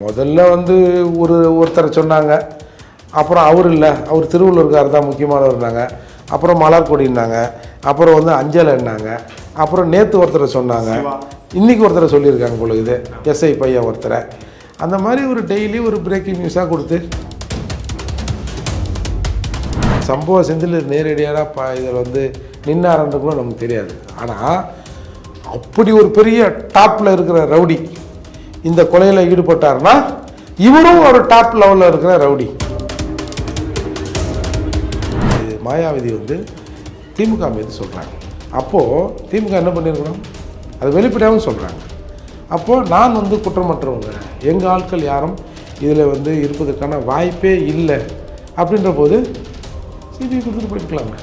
முதல்ல வந்து ஒருத்தரை சொன்னாங்க, அப்புறம் அவர் இல்லை, அவர் திருவள்ளூர்கார் தான் முக்கியமானவர்னாங்க, அப்புறம் மலர்கொடினாங்க, அப்புறம் வந்து அஞ்சலைன்னாங்க, அப்புறம் நேற்று ஒருத்தரை சொன்னாங்க, இன்றைக்கி ஒருத்தரை சொல்லியிருக்காங்க போல இது எஸ்ஐ பையன் ஒருத்தரை. அந்த மாதிரி ஒரு டெய்லி ஒரு பிரேக்கிங் நியூஸாக கொடுத்து சம்பவ செந்தில் நேரடியாக இதில் வந்து நின்னாரன்னு கூட நமக்கு தெரியாது. ஆனால் அப்படி ஒரு பெரிய டாப்பில் இருக்கிற ரவுடி இந்த கொலையில் ஈடுபட்டார்னா இவரும் ஒரு டாப் லெவலில் இருக்கிற ரவுடி. மாயாவதி வந்து திமுக மீது சொல்கிறாங்க. அப்போது திமுக என்ன பண்ணியிருக்கணும், அது வெளிப்படையாகவும் சொல்கிறாங்க. அப்போது நான் வந்து குற்றமற்றவங்க, எங்கள் ஆட்கள் யாரும் இதில் வந்து இருப்பதற்கான வாய்ப்பே இல்லை அப்படின்ற போது சிபிஐ கொடுத்துட்டு போயிருக்கலாங்க.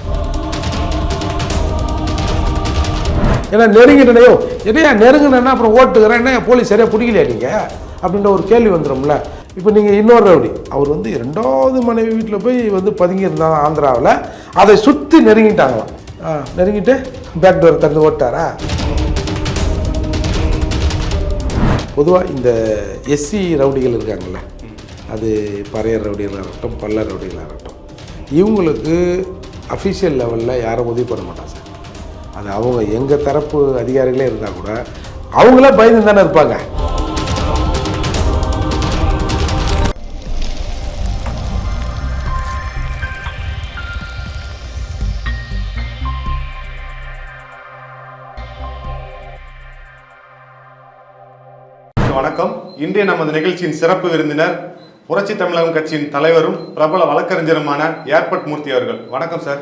ஏன்னா நெருங்கிட்டனையோ எதையா நெருங்கினா அப்புறம் ஓட்டுக்கிறேன், என்ன போலீஸ் சரியாக பிடிக்கலையா நீங்கள் அப்படின்ற ஒரு கேள்வி வந்துடும்ல. இப்போ நீங்கள் இன்னொரு ரவுடி, அவர் வந்து 2வது மனைவி வீட்டில் போய் வந்து பதுங்கியிருந்தாங்க ஆந்திராவில், அதை சுற்றி நெருங்கிட்டாங்களாம். நெருங்கிட்டு பேக் டோர் திறந்து ஓட்டாரா? பொதுவாக இந்த எஸ்சி ரவுடிகள் இருக்காங்கள்ல, அது பறையர் ரவுடிகளாக இருக்கட்டும், பல்லர் ரவுடிகளாக இருக்கட்டும், இவங்களுக்கு அஃபிஷியல் லெவலில் யாரும் உதவி பண்ண மாட்டாங்க சார். அது அவங்க எங்கள் தரப்பு அதிகாரிகளே இருந்தால் கூட அவங்களே பயந்து தானே இருப்பாங்க. வணக்கம். இன்றைய நமது நிகழ்ச்சியின் சிறப்பு விருந்தினர் புரட்சி தமிழகம் கட்சியின் தலைவரும் பிரபல வழக்கறிஞருமான ஏர்பட் மூர்த்தி அவர்கள். வணக்கம் சார்,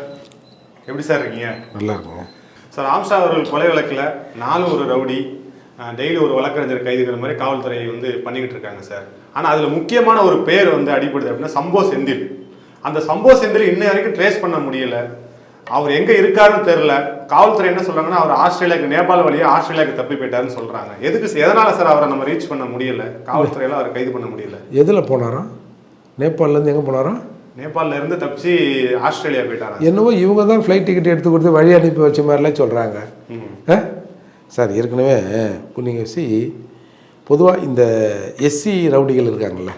எப்படி சார் இருக்கீங்க? நல்லா இருக்குங்க சார். ஆம்ஷா அவர்கள் கொலை வழக்கில் 4 ஒரு ரவுடி டெய்லி ஒரு வழக்கறிஞர் கைதுகிற மாதிரி காவல்துறை வந்து பண்ணிக்கிட்டு இருக்காங்க சார். ஆனால் அதில் முக்கியமான ஒரு பேர் வந்து அடிப்படுது அப்படின்னா சம்போ செந்தில். அந்த சம்போ செந்தில் இன்ன வரைக்கும் ட்ரேஸ் பண்ண முடியல. அவர் எங்கே இருக்காருன்னு தெரில. காவல்துறை என்ன சொல்கிறாங்கன்னா அவர் ஆஸ்திரேலியாவுக்கு, நேபாள் வழியாக ஆஸ்திரேலியாவுக்கு தப்பி போயிட்டாருன்னு சொல்கிறாங்க. எதனால் சார் அவரை நம்ம ரீச் பண்ண முடியல? காவல்துறையில் அவரை கைது பண்ண முடியல. எதில் போனாரா? நேபாளிலேருந்து எங்கே போனாரா? நேபாளில் இருந்து தப்பிச்சு ஆஸ்திரேலியா போயிட்டாரா? என்னவோ இவங்க தான் ஃப்ளைட் டிக்கெட் எடுத்து கொடுத்து வழி அனுப்பி வச்ச மாதிரிலாம் சொல்கிறாங்க சார். ஏற்கனவே இப்போ நீங்கள் பொதுவாக இந்த எஸ்சி ரவுடிகள் இருக்காங்கள்ல,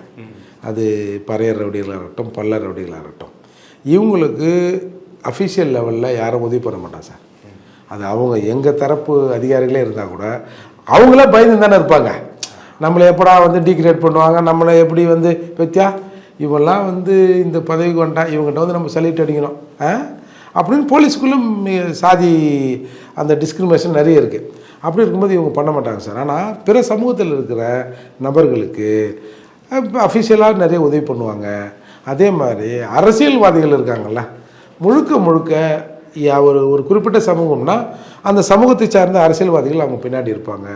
அது பறையர் ரவுடிகளாக இருக்கட்டும், பல்லர் ரவுடிகளாக இருக்கட்டும், இவங்களுக்கு அஃபிஷியல் லெவலில் யாரும் உதவி பண்ண மாட்டாங்க சார். அது அவங்க எங்கள் தரப்பு அதிகாரிகளே இருந்தால் கூட அவங்களே பயந்து தானே இருப்பாங்க. நம்மளை எப்படா வந்து டீக்ரேட் பண்ணுவாங்க, நம்மளை எப்படி வந்து பத்தியா இவெல்லாம் வந்து இந்த பதவிக்கு வந்துட்டா இவங்ககிட்ட வந்து நம்ம சல்யூட் அடிக்கணும் அப்படின்னு போலீஸுக்குள்ளும் சாதி அந்த டிஸ்கிரிமினேஷன் நிறைய இருக்குது. அப்படி இருக்கும்போது இவங்க பண்ண மாட்டாங்க சார். ஆனால் பிற சமூகத்தில் இருக்கிற நபர்களுக்கு அஃபிஷியலாக நிறைய உதவி பண்ணுவாங்க. அதே மாதிரி அரசியல்வாதிகள் இருக்காங்கள்ல, முழுக்க ஒரு குறிப்பிட்ட சமூகம்னா அந்த சமூகத்தை சார்ந்த அரசியல்வாதிகள் அவங்க பின்னாடி இருப்பாங்க,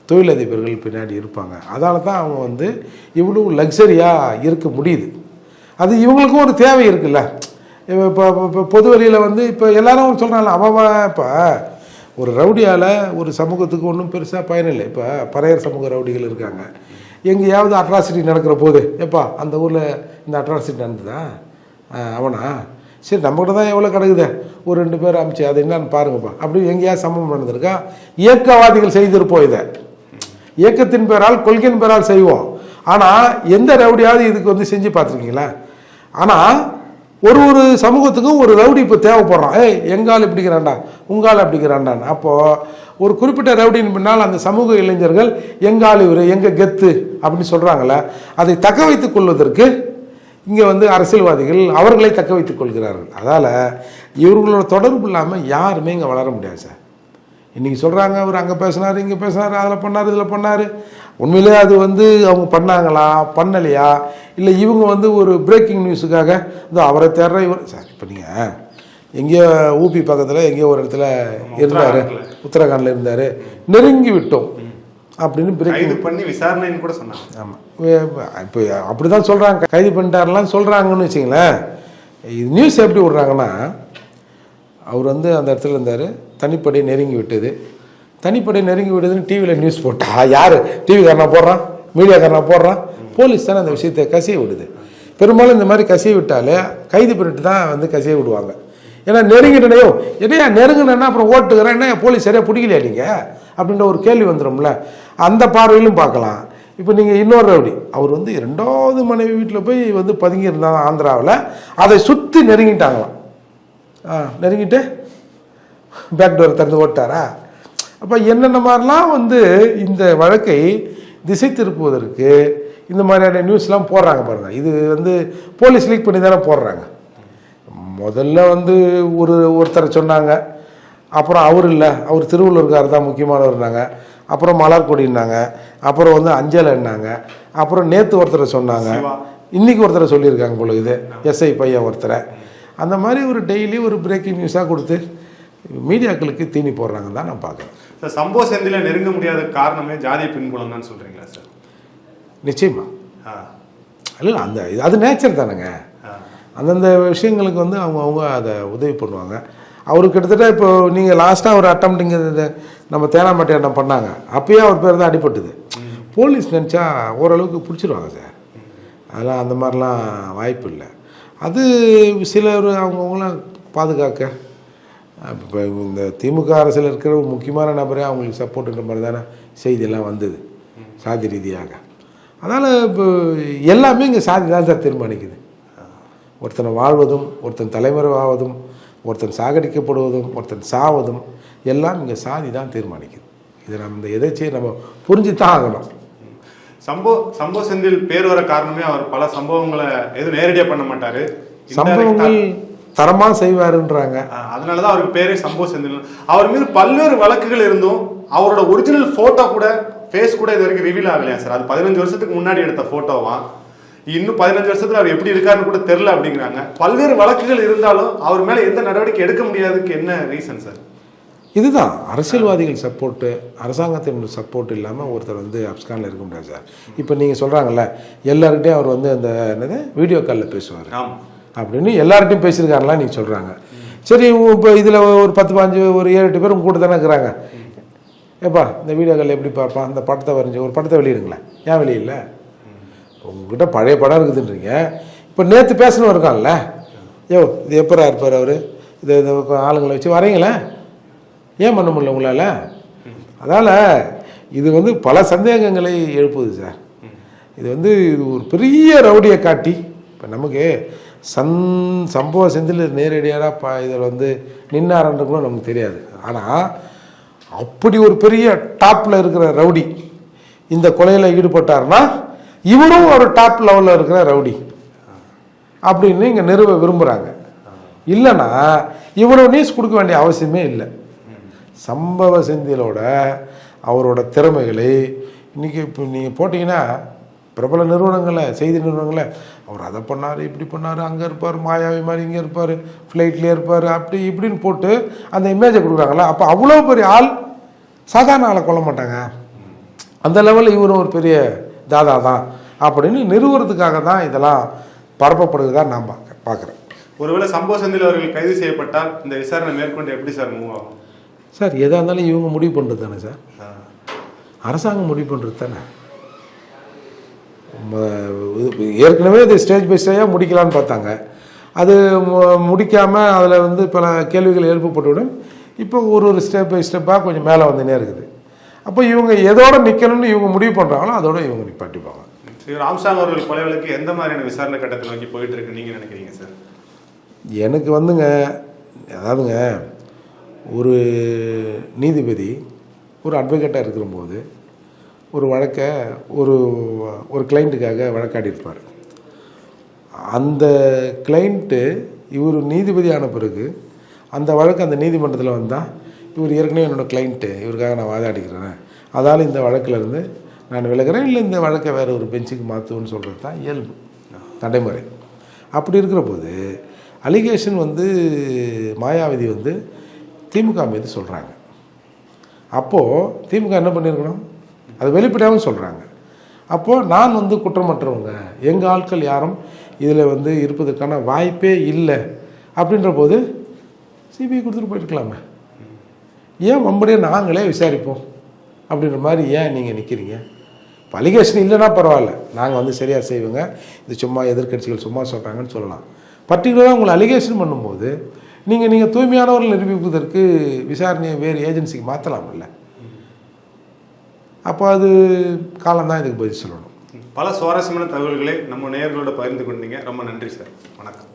தொழிலதிபர்கள் பின்னாடி இருப்பாங்க. அதனால தான் அவங்க வந்து இவ்வளோ லக்ஸரியாக இருக்க முடியுது. அது இவங்களுக்கும் ஒரு தேவை இருக்குல்ல. இப்போ பொது வழியில் வந்து இப்போ எல்லாரும் சொல்கிறாங்க அவன் இப்போ ஒரு ரவுடியால் ஒரு சமூகத்துக்கு ஒன்றும் பெருசாக பயனில்லை. இப்போ பறையர் சமூக ரவுடிகள் இருக்காங்க, எங்கேயாவது அட்ராசிட்டி நடக்கிற போது எப்பா அந்த ஊரில் இந்த அட்ராசிட்டி நடந்ததா அவனா, சரி நம்மகிட்ட தான் எவ்வளோ கிடக்குது, ஒரு 2 பேர் அமிச்சு அது என்னன்னு பாருங்கப்பா அப்படின்னு எங்கேயாவது சம்பவம் நடந்திருக்கா? இயக்கவாதிகள் செய்திருப்போம். இதை இயக்கத்தின் பேரால் கொள்கையின் பேரால் செய்வோம். ஆனால் எந்த ரவுடியாவது இதுக்கு வந்து செஞ்சு பார்த்துருக்கீங்களா? ஆனால் ஒரு சமூகத்துக்கும் ஒரு ரவுடி இப்போ தேவைப்படுறான். எங்கால் இப்படிங்கிறான்டா, உங்கால் அப்படிங்கிறான்டான். அப்போது ஒரு குறிப்பிட்ட ரவுடியின் பின்னால் அந்த சமூக இளைஞர்கள் எங்கால் இவர் எங்கள் கெத்து அப்படின்னு சொல்கிறாங்களே, அதை தக்க வைத்துக் கொள்வதற்கு இங்கே வந்து அரசியல்வாதிகள் அவர்களை தக்க வைத்துக் கொள்கிறார்கள். அதால் இவர்களோட தொடர்பு இல்லாமல் யாருமே இங்கே வளர முடியாது சார். இன்றைக்கி சொல்கிறாங்க அவர் அங்கே பேசினார், இங்கே பேசினார், அதில் பண்ணார், இதில் பண்ணார். உண்மையிலே அது வந்து அவங்க பண்ணாங்களா பண்ணலையா, இல்லை இவங்க வந்து ஒரு பிரேக்கிங் நியூஸுக்காக இதோ அவரை தேடுற இவர் சார். இப்போ நீங்கள் எங்கேயோ ஊபி பக்கத்தில் எங்கேயோ ஒரு இடத்துல இருந்தார், உத்தரகாண்டில் இருந்தார், நெருங்கி விட்டோம் அப்படின்னு கைது பண்ணி விசாரணைன்னு கூட சொன்னாங்க. ஆமாம், இப்போ அப்படி தான் சொல்கிறாங்க, கைது பண்ணிட்டாரெலாம் சொல்கிறாங்கன்னு வச்சிங்களேன். இது நியூஸ் எப்படி விடுறாங்கன்னா, அவர் வந்து அந்த இடத்துல இருந்தார், தனிப்படை நெருங்கி விட்டது, தனிப்படை நெருங்கி விட்டதுன்னு டிவியில் நியூஸ் போட்டா யார் டிவிக்காரனா போடுறான், மீடியாக்காரனா போடுறான், போலீஸ் தானே அந்த விஷயத்தை கசிய விடுது. பெரும்பாலும் இந்த மாதிரி கசிய விட்டாலே கைது பண்ணிட்டு தான் வந்து கசிய விடுவாங்க. ஏன்னா நெருங்கிட்டனையோ எதையா நெருங்கினா அப்புறம் ஓட்டுக்கிறேன், என்ன போலீஸ் சரியாக பிடிக்கலையா நீங்கள் அப்படின்ற ஒரு கேள்வி வந்துடும்ல. அந்த பார்வையிலும் பார்க்கலாம். இப்போ நீங்கள் இன்னொரு ரவுடி அவர் வந்து 2வது மனைவி வீட்டில் போய் வந்து பதுங்கி இருந்தாங்க ஆந்திராவில், அதை சுற்றி நெருங்கிட்டாங்களாம். நெருங்கிட்டு பேக் டோர் திறந்து ஓட்டாரா? அப்போ என்னென்ன மாதிரிலாம் வந்து இந்த வழக்கை திசை திருப்புவதற்கு இந்த மாதிரியான நியூஸ்லாம் போடுறாங்க பாருங்கள். இது வந்து போலீஸ் லீக் பண்ணி தானே போடுறாங்க. முதல்ல வந்து ஒருத்தரை சொன்னாங்க, அப்புறம் அவர் இல்லை, அவர் திருவள்ளூர்கார் தான் முக்கியமானவர்னாங்க, அப்புறம் மலர்கொடினாங்க, அப்புறம் வந்து அஞ்சலைன்னாங்க, அப்புறம் நேற்று ஒருத்தரை சொன்னாங்க, இன்றைக்கி ஒருத்தரை சொல்லியிருக்காங்க போல இது எஸ்ஐ பையன் ஒருத்தரை. அந்த மாதிரி ஒரு டெய்லி ஒரு பிரேக்கிங் நியூஸாக கொடுத்து மீடியாக்களுக்கு தீனி போடுறாங்க தான் நான் பார்க்குறேன். சார், சம்பவ செந்தில நெருங்க முடியாத காரணமே ஜாதிய பின்புலம் தான் சொல்கிறீங்களா சார்? நிச்சயமா இல்லை, அந்த அது நேச்சர் தானேங்க. அந்தந்த விஷயங்களுக்கு வந்து அவங்க அதை உதவி பண்ணுவாங்க. அவரு கிட்டத்தட்ட இப்போ நீங்கள் லாஸ்ட்டாக ஒரு அட்டம்ப்டிங்க நம்ம தேனாம்பட்டி அட்டம் பண்ணாங்க, அப்பயே அவர் பேர் தான் அடிபட்டுது. போலீஸ் நினச்சா ஓரளவுக்கு பிடிச்சிருவாங்க சார். அதெல்லாம் அந்த மாதிரிலாம் வாய்ப்பு இல்லை. அது சிலர் அவங்கவுங்களாம் பாதுகாக்க இப்போ இந்த திமுக அரசில் இருக்கிற ஒரு முக்கியமான நபரே அவங்களுக்கு சப்போர்ட்டுன்ற மாதிரி தானே செய்தியெல்லாம் வந்தது சாதி ரீதியாக. அதனால் இப்போ எல்லாமே இங்கே சாதி தான் சார் தீர்மானிக்குது. ஒருத்தனை வாழ்வதும், ஒருத்தன் தலைமறைவாவதும், ஒருத்தன் சாகடிக்கப்படுவதும், ஒருத்தன் சாவதும் எல்லாம் இங்கே சாதி தான் தீர்மானிக்குது. இதை நம்ம இந்த எதாச்சியை நம்ம புரிஞ்சு தான் ஆகணும். சம்பவ செந்தில் பேர் வர காரணமே அவர் பல சம்பவங்களை எதுவும் நேரடியாக பண்ண மாட்டார், சம்பவங்கள் தரமாக செய்வாருன்றாங்க. அதனால தான் அவருக்கு பேரே சம்பவ செந்தில். அவர் மீது பல்வேறு வழக்குகள் இருந்தும் அவரோட ஒரிஜினல் ஃபோட்டோ கூட, ஃபேஸ் கூட இது வரைக்கும் ரிவீல் ஆகலையா சார்? அது 15 வருஷத்துக்கு முன்னாடி எடுத்த ஃபோட்டோவா, இன்னும் 15 வருஷத்துல அவர் எப்படி இருக்காருன்னு கூட தெரியல அப்படிங்கிறாங்க. பல்வேறு வழக்குகள் இருந்தாலும் அவர் மேலே எந்த நடவடிக்கை எடுக்க முடியாதுக்கு என்ன ரீசன் சார்? இதுதான் அரசியல்வாதிகள் சப்போர்ட்டு, அரசாங்கத்தின் சப்போர்ட் இல்லாமல் ஒருத்தர் வந்து அப்ஸ்கானில் இருக்க முடியாது சார். இப்போ நீங்கள் சொல்கிறாங்கல்ல, எல்லார்கிட்டையும் அவர் வந்து அந்த என்னது வீடியோ காலில் பேசுவார் அப்படின்னு எல்லார்கிட்டையும் பேசியிருக்காருலாம் நீங்கள் சொல்கிறாங்க. சரி, இப்போ இதில் ஒரு 10-15 ஒரு 7-8 பேர் உங்க கூட தானே இருக்கிறாங்க. ஏப்பா இந்த வீடியோ காலில் எப்படி பார்ப்பான், அந்த படத்தை வரைஞ்சி ஒரு படத்தை வெளியிடுங்களேன், ஏன் வெளியில்லை? உங்ககிட்ட பழைய படம் இருக்குதுன்றீங்க. இப்போ நேற்று பேசணும் இருக்கான்ல, இது எப்பரா இருப்பார் அவர், இது ஆளுங்களை வச்சு வரைங்களேன், ஏன் பண்ண முடியல உங்களால்? அதனால் இது வந்து பல சந்தேகங்களை எழுப்புது சார். இது வந்து இது ஒரு பெரிய ரவுடியை காட்டி இப்போ நமக்கு சம்பவ செந்தில் நேரடியாக இதில் வந்து நின்னாரன்ற கூட நமக்கு தெரியாது. ஆனால் அப்படி ஒரு பெரிய டாப்பில் இருக்கிற ரவுடி இந்த கொலையில் ஈடுபட்டார்னா இவரும் ஒரு டாப் லெவலில் இருக்கிற ரவுடி அப்படின்னு இங்கே நிறுவ விரும்புகிறாங்க. இல்லைன்னா இவ்வளோ நியூஸ் கொடுக்க வேண்டிய அவசியமே இல்லை. சம்பவ செந்திலோட அவரோட திறமைகளை இன்றைக்கி இப்போ நீங்கள் போட்டிங்கன்னா பிரபல நிறுவனங்களில், செய்தி நிறுவனங்களில் அவர் அதை பண்ணார், இப்படி பண்ணார், அங்கே இருப்பார், மாயாவி மாதிரி இங்கே இருப்பார், ஃப்ளைட்லேயே இருப்பார், அப்படி இப்படின்னு போட்டு அந்த இமேஜை கொடுக்குறாங்களா. அப்போ அவ்வளோ பெரிய ஆள் சாதாரண ஆளை கொல்ல மாட்டாங்க. அந்த லெவலில் இவரும் ஒரு பெரிய தாதா தான் அப்படின்னு நிறுவுறதுக்காக தான் இதெல்லாம் பரப்பப்படுவதாக நான் பார்க்குறேன். ஒருவேளை சம்பவ செந்தில் அவர்கள் கைது செய்யப்பட்டால் இந்த விசாரணை மேற்கொண்டு எப்படி சார் மூவ் ஆகும் சார்? எதாக இருந்தாலும் இவங்க முடிவு பண்ணுறது தானே சார், அரசாங்கம் முடிவு பண்ணுறது தானே. ஏற்கனவே இது ஸ்டேஜ் பை ஸ்டேஜாக முடிக்கலான்னு பார்த்தாங்க, அது முடிக்காமல் அதில் வந்து பல கேள்விகள் எழுப்பப்பட்டுவிடும். இப்போ ஒரு ஸ்டெப் பை ஸ்டெப்பாக கொஞ்சம் மேலே வந்துனே இருக்குது. அப்போ இவங்க எதோட நிற்கணும்னு இவங்க முடிவு பண்ணுறாங்களோ அதோட இவங்க நிப்பாட்டிப்பாங்க. ராமசாமி அவர்கள் கொலை வழக்கு எந்த மாதிரியான விசாரணை கட்டத்தை நோக்கி போயிட்டு இருக்கு நீங்கள் நினைக்கிறீங்க சார்? எனக்கு வந்துங்க, அதாவதுங்க, ஒரு நீதிபதி ஒரு அட்வொகேட்டாக இருக்கிறபோது ஒரு வழக்கை ஒரு கிளைண்ட்டுக்காக வழக்காடி இருப்பார். அந்த கிளைண்ட்டு இவர் நீதிபதி ஆன பிறகு அந்த வழக்கு அந்த நீதிமன்றத்தில் வந்தால் இவர் ஏற்கனவே என்னோடய கிளைண்ட்டு, இவருக்காக நான் வாதாடிக்கிறேன், அதால் இந்த வழக்கிலேருந்து நான் விலகிறேன், இல்லை இந்த வழக்கை வேறு ஒரு பெஞ்சுக்கு மாற்றுவேன்னு சொல்கிறது தான் இயல்பு நடைமுறை. அப்படி இருக்கிற போது அலிகேஷன் வந்து மாயாவதி வந்து திமுக மீது சொல்கிறாங்க. அப்போது திமுக என்ன பண்ணியிருக்கணும், அது வெளிப்படையாகவும் சொல்கிறாங்க. அப்போது நான் வந்து குற்றமற்றவங்க, எங்கள் ஆட்கள் யாரும் இதில் வந்து இருப்பதற்கான வாய்ப்பே இல்லை அப்படின்ற போது சிபிஐ கொடுத்துட்டு போயிருக்கலாமே, ஏன் வம்படியே நாங்களே விசாரிப்போம் அப்படின்ற மாதிரி ஏன் நீங்கள் நிற்கிறீங்க? இப்போ அலிகேஷன் இல்லைன்னா பரவாயில்ல, நாங்கள் வந்து சரியாக செய்வோங்க, இது சும்மா எதிர்கட்சிகள் சும்மா சொல்கிறாங்கன்னு சொல்லலாம். பர்டிகுலராக உங்களை அலிகேஷன் பண்ணும்போது நீங்கள் தூய்மையானவர்கள் நிரூபிப்பதற்கு விசாரணையை வேறு ஏஜென்சிக்கு மாற்றலாம்ல. அப்போ அது காலம்தான் இதுக்கு பதில் சொல்லணும். பல சுவாரஸ்யமான தகவல்களை நம்ம நேயர்களோட பகிர்ந்து கொண்டீங்க. ரொம்ப நன்றி சார். வணக்கம்.